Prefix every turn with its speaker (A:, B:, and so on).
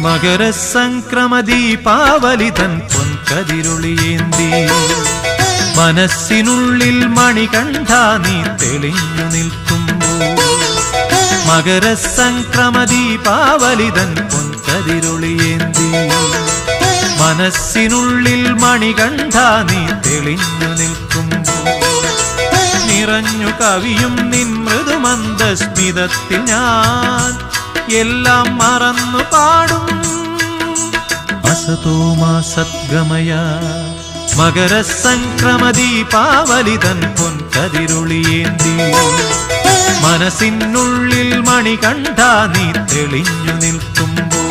A: മകരസംക്രമദീപാവലിതൻ പൊൻകതിരുളിയേന്തി മനസ്സിനുള്ളിൽ മണികണ്ഠ നീ തെളിഞ്ഞു നിൽക്കുമ്പോൾ മകരസംക്രമദീപാവലിതൻ പൊൻകതിരുളിയേന്തി മനസ്സിനുള്ളിൽ മണികണ്ഠ നീ തെളിഞ്ഞു നിൽക്കുമ്പോൾ നിറഞ്ഞു കവിയും നിൻ മൃദുമന്ദസ്മിതത്തിൽ ഞാൻ എല്ലാം മറന്നു പാടും അസതോ മാ സദ്ഗമയ മകരസംക്രമദീപാവലിതൻ പൊൻകതിരുളിയേന്തി മനസ്സിനുള്ളിൽ മണികണ്ഠ നീ തെളിഞ്ഞു നിൽക്കുമ്പോൾ